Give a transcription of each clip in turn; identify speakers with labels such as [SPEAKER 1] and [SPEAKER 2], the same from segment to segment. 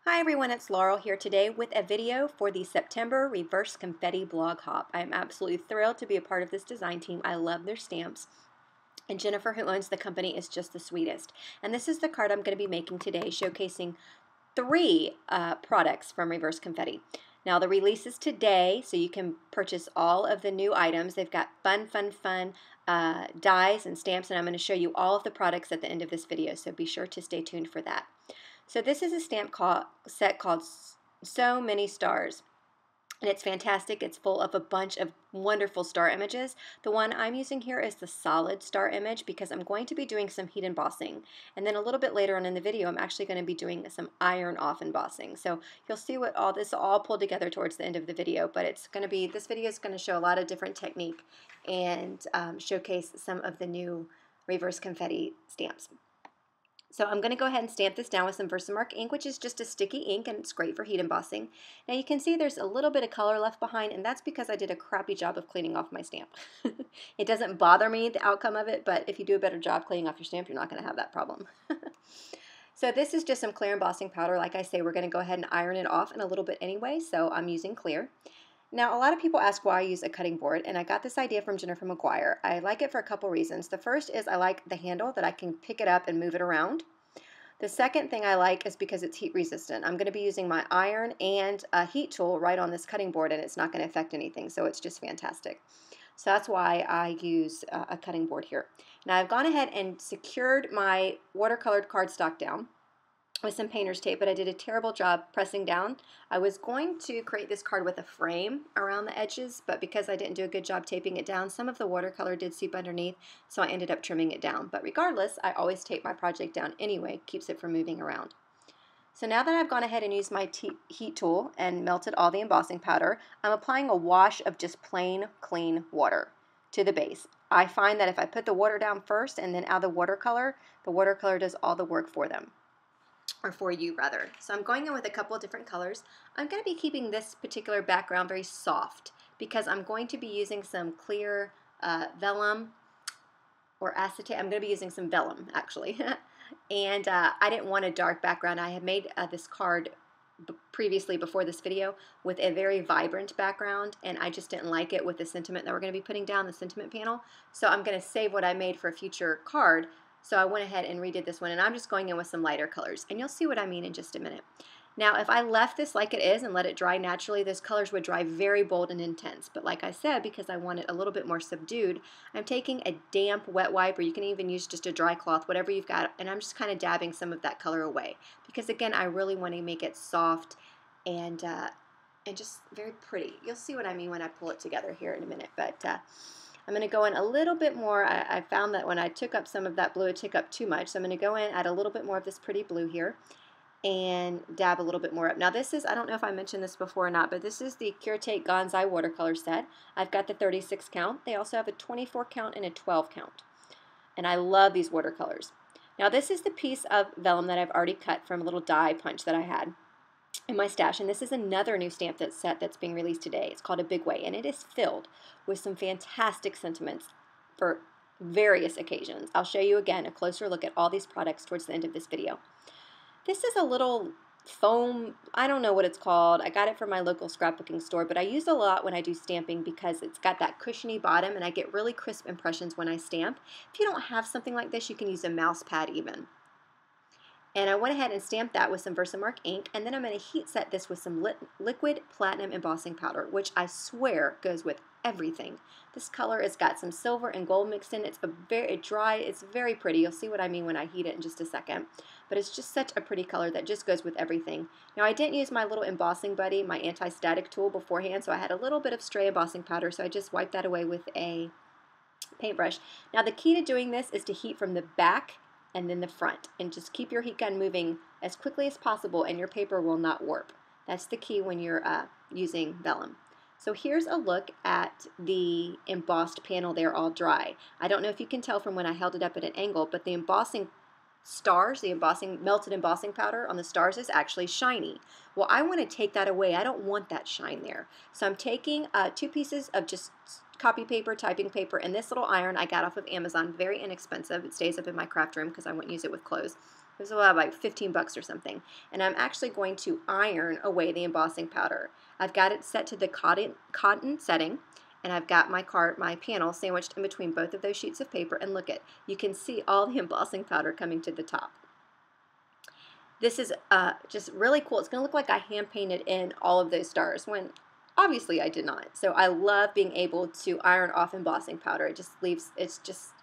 [SPEAKER 1] Hi everyone, it's Laurel here today with a video for the September Reverse Confetti blog hop. I am absolutely thrilled to be a part of this design team. I love their stamps. And Jennifer, who owns the company, is just the sweetest. And this is the card I'm going to be making today, showcasing three products from Reverse Confetti. Now the release is today, so you can purchase all of the new items. They've got fun dies and stamps, and I'm going to show you all of the products at the end of this video, so be sure to stay tuned for that. So this is a stamp set called So Many Stars. And it's fantastic. It's full of a bunch of wonderful star images. The one I'm using here is the solid star image because I'm going to be doing some heat embossing. And then a little bit later on in the video, I'm actually going to be doing some iron off embossing. So you'll see what all this all pulled together towards the end of the video. But it's going to be, this video is going to show a lot of different technique and showcase some of the new Reverse Confetti stamps. So I'm going to go ahead and stamp this down with some Versamark ink, which is just a sticky ink, and it's great for heat embossing. Now you can see there's a little bit of color left behind, and that's because I did a crappy job of cleaning off my stamp. It doesn't bother me, the outcome of it, but if you do a better job cleaning off your stamp, you're not going to have that problem. So this is just some clear embossing powder. Like I say, we're going to go ahead and iron it off in a little bit anyway, so I'm using clear. Now, a lot of people ask why I use a cutting board, and I got this idea from Jennifer McGuire. I like it for a couple reasons. The first is I like the handle that I can pick it up and move it around. The second thing I like is because it's heat resistant. I'm going to be using my iron and a heat tool right on this cutting board, and it's not going to affect anything, so it's just fantastic. So that's why I use a cutting board here. Now I've gone ahead and secured my watercolored cardstock down with some painter's tape, but I did a terrible job pressing down. I was going to create this card with a frame around the edges, but because I didn't do a good job taping it down, some of the watercolor did seep underneath, so I ended up trimming it down. But regardless, I always tape my project down anyway, keeps it from moving around. So now that I've gone ahead and used my heat tool and melted all the embossing powder, I'm applying a wash of just plain, clean water to the base. I find that if I put the water down first and then add the watercolor does all the work for them. Or for you rather. So I'm going in with a couple of different colors. I'm going to be keeping this particular background very soft because I'm going to be using some clear vellum or acetate. I'm going to be using some vellum actually. And I didn't want a dark background. I had made this card previously before this video with a very vibrant background, and I just didn't like it with the sentiment that we're going to be putting down, the sentiment panel. So I'm going to save what I made for a future card. So I went ahead and redid this one, and I'm just going in with some lighter colors, and you'll see what I mean in just a minute. Now, if I left this like it is and let it dry naturally, those colors would dry very bold and intense. But like I said, because I want it a little bit more subdued, I'm taking a damp wet wipe, or you can even use just a dry cloth, whatever you've got, and I'm just kind of dabbing some of that color away. Because again, I really want to make it soft and just very pretty. You'll see what I mean when I pull it together here in a minute. But I'm going to go in a little bit more. I found that when I took up some of that blue, it took up too much. So I'm going to go in, add a little bit more of this pretty blue here, and dab a little bit more up. Now this is, I don't know if I mentioned this before or not, but this is the Tote Gonzai watercolor set. I've got the 36 count. They also have a 24 count and a 12 count. And I love these watercolors. Now this is the piece of vellum that I've already cut from a little die punch that I had in my stash, and this is another new stamp set that's being released today. It's called A Big Way, and it is filled with some fantastic sentiments for various occasions. I'll show you again a closer look at all these products towards the end of this video. This is a little foam, I don't know what it's called. I got it from my local scrapbooking store, but I use it a lot when I do stamping because it's got that cushiony bottom and I get really crisp impressions when I stamp. If you don't have something like this, you can use a mouse pad even. And I went ahead and stamped that with some Versamark ink, and then I'm going to heat set this with some liquid platinum embossing powder, which I swear goes with everything. This color has got some silver and gold mixed in. It's it's very pretty. You'll see what I mean when I heat it in just a second. But it's just such a pretty color that just goes with everything. Now I didn't use my little embossing buddy, my anti-static tool beforehand, so I had a little bit of stray embossing powder, so I just wiped that away with a paintbrush. Now the key to doing this is to heat from the back and then the front, and just keep your heat gun moving as quickly as possible and your paper will not warp. That's the key when you're using vellum. So here's a look at the embossed panel there all dry. I don't know if you can tell from when I held it up at an angle, but the embossing stars, the melted embossing powder on the stars is actually shiny. Well, I want to take that away. I don't want that shine there. So I'm taking 2 pieces of just copy paper, typing paper, and this little iron I got off of Amazon, very inexpensive. It stays up in my craft room because I wouldn't use it with clothes. It was about like 15 bucks or something. And I'm actually going to iron away the embossing powder. I've got it set to the cotton setting, and I've got my panel sandwiched in between both of those sheets of paper, and look you can see all the embossing powder coming to the top. This is just really cool. It's going to look like I hand painted in all of those stars when obviously I did not. So I love being able to iron off embossing powder. It's just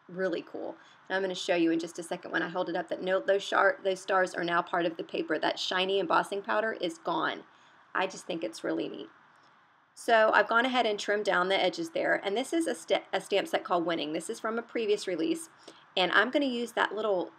[SPEAKER 1] really cool. And I'm going to show you in just a second when I hold it up that those stars are now part of the paper. That shiny embossing powder is gone. I just think it's really neat. So I've gone ahead and trimmed down the edges there, and this is a stamp set called Winning. This is from a previous release, and I'm going to use that little,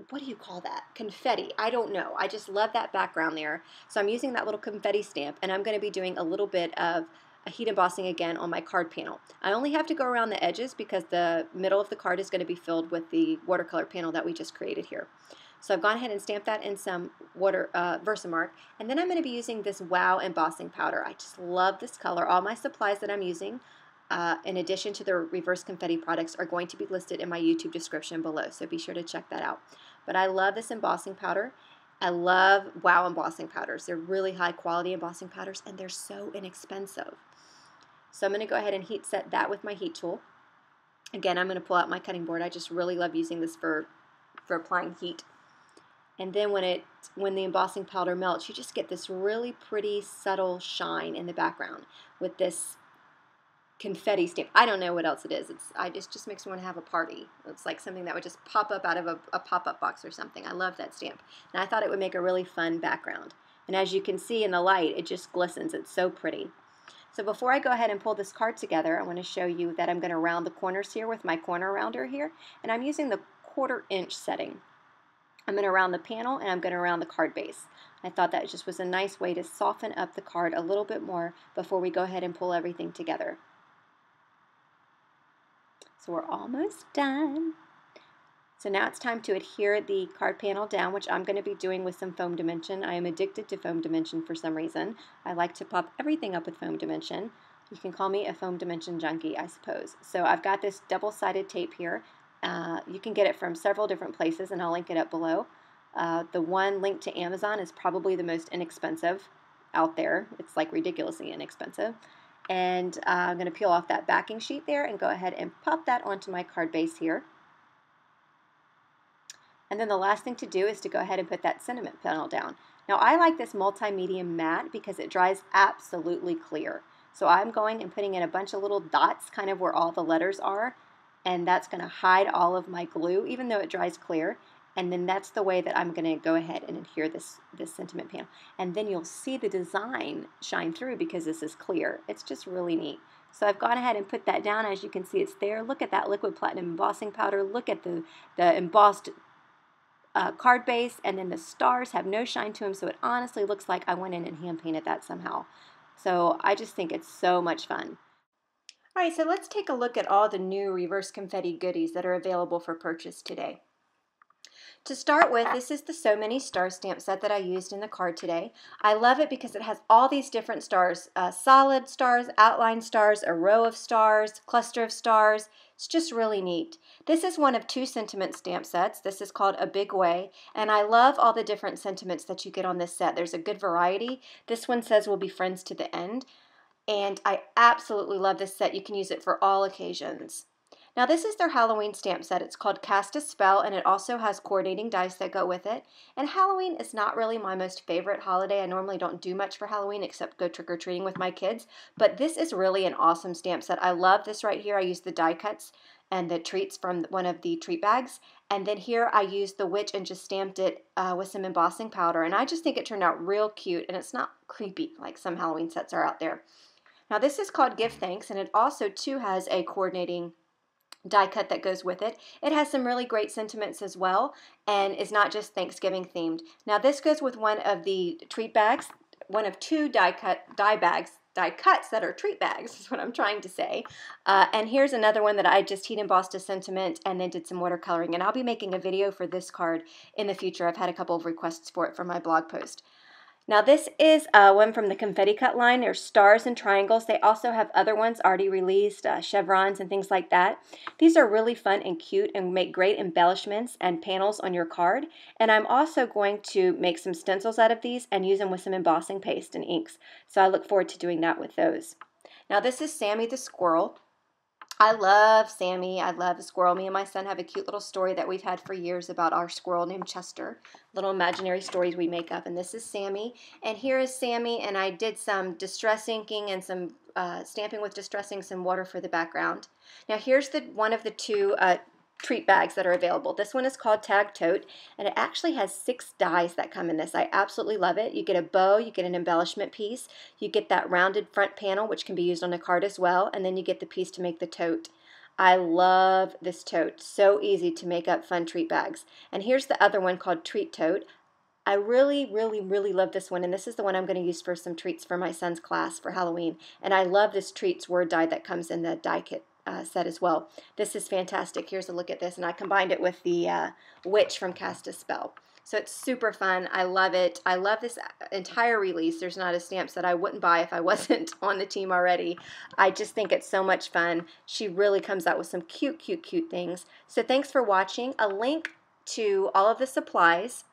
[SPEAKER 1] what do you call that? Confetti. I don't know. I just love that background there. So I'm using that little confetti stamp, and I'm going to be doing a little bit of a heat embossing again on my card panel. I only have to go around the edges because the middle of the card is going to be filled with the watercolor panel that we just created here. So I've gone ahead and stamped that in some Versamark, and then I'm going to be using this Wow embossing powder. I just love this color. All my supplies that I'm using, in addition to the reverse confetti products, are going to be listed in my YouTube description below, so be sure to check that out. But I love this embossing powder. I love Wow embossing powders. They're really high quality embossing powders, and they're so inexpensive. So I'm going to go ahead and heat set that with my heat tool. Again, I'm going to pull out my cutting board. I just really love using this for applying heat. And then when the embossing powder melts, you just get this really pretty subtle shine in the background with this confetti stamp. I don't know what else it is. It just makes me want to have a party. It's like something that would just pop up out of a pop-up box or something. I love that stamp. And I thought it would make a really fun background. And as you can see in the light, it just glistens. It's so pretty. So before I go ahead and pull this card together, I want to show you that I'm going to round the corners here with my corner rounder here. And I'm using the 1/4 inch setting. I'm going to round the panel, and I'm going to round the card base. I thought that just was a nice way to soften up the card a little bit more before we go ahead and pull everything together. So we're almost done. So now it's time to adhere the card panel down, which I'm going to be doing with some foam dimension. I am addicted to foam dimension for some reason. I like to pop everything up with foam dimension. You can call me a foam dimension junkie, I suppose. So I've got this double-sided tape here. You can get it from several different places, and I'll link it up below. The one linked to Amazon is probably the most inexpensive out there. It's like ridiculously inexpensive. And I'm going to peel off that backing sheet there and go ahead and pop that onto my card base here. And then the last thing to do is to go ahead and put that sentiment panel down. Now I like this multi-medium matte because it dries absolutely clear. So I'm going and putting in a bunch of little dots kind of where all the letters are, and that's going to hide all of my glue even though it dries clear. And then that's the way that I'm going to go ahead and adhere this sentiment panel. And then you'll see the design shine through because this is clear. It's just really neat. So I've gone ahead and put that down. As you can see, it's there. Look at that liquid platinum embossing powder. Look at the embossed card base, and then the stars have no shine to them, so it honestly looks like I went in and hand painted that somehow. So I just think it's so much fun. All right, so let's take a look at all the new reverse confetti goodies that are available for purchase today. To start with, this is the So Many Stars stamp set that I used in the card today. I love it because it has all these different stars, solid stars, outline stars, a row of stars, cluster of stars. It's just really neat. This is one of 2 sentiment stamp sets. This is called A Big Way, and I love all the different sentiments that you get on this set. There's a good variety. This one says we'll be friends to the end, and I absolutely love this set. You can use it for all occasions. Now this is their Halloween stamp set. It's called Cast a Spell, and it also has coordinating dice that go with it. And Halloween is not really my most favorite holiday. I normally don't do much for Halloween except go trick-or-treating with my kids. But this is really an awesome stamp set. I love this right here. I used the die cuts and the treats from one of the treat bags. And then here I used the witch and just stamped it with some embossing powder. And I just think it turned out real cute, and it's not creepy like some Halloween sets are out there. Now this is called Give Thanks, and it also too has a coordinating die cut that goes with it. It has some really great sentiments as well, and is not just Thanksgiving themed. Now this goes with one of the treat bags, one of 2 die cuts that are treat bags is what I'm trying to say. And here's another one that I just heat embossed a sentiment and then did some watercoloring, and I'll be making a video for this card in the future. I've had a couple of requests for it for my blog post. Now this is one from the Confetti Cut line. There's stars and triangles. They also have other ones already released, chevrons and things like that. These are really fun and cute and make great embellishments and panels on your card. And I'm also going to make some stencils out of these and use them with some embossing paste and inks. So I look forward to doing that with those. Now this is Sammy the Squirrel. I love Sammy. I love the squirrel. Me and my son have a cute little story that we've had for years about our squirrel named Chester. Little imaginary stories we make up. And this is Sammy. And here is Sammy. And I did some distress inking and some stamping with distressing, some water for the background. Now here's one of the two treat bags that are available. This one is called Tag Tote, and it actually has 6 dies that come in this. I absolutely love it. You get a bow, you get an embellishment piece, you get that rounded front panel, which can be used on a card as well, and then you get the piece to make the tote. I love this tote. So easy to make up fun treat bags. And here's the other one called Treat Tote. I really, really, really love this one, and this is the one I'm going to use for some treats for my son's class for Halloween. And I love this treats word die that comes in the die kit set as well. This is fantastic. Here's a look at this, and I combined it with the witch from Cast a Spell. So it's super fun. I love it. I love this entire release. There's not a stamp that I wouldn't buy if I wasn't on the team already. I just think it's so much fun. She really comes out with some cute, cute, cute things. So thanks for watching. A link to all of the supplies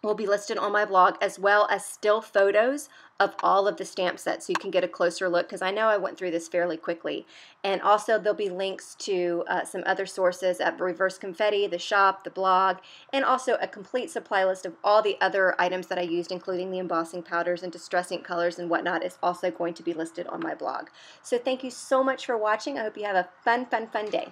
[SPEAKER 1] will be listed on my blog, as well as still photos of all of the stamp sets so you can get a closer look, because I know I went through this fairly quickly. And also there'll be links to some other sources at Reverse Confetti, the shop, the blog, and also a complete supply list of all the other items that I used, including the embossing powders and distress ink colors and whatnot, is also going to be listed on my blog. So thank you so much for watching. I hope you have a fun, fun, fun day.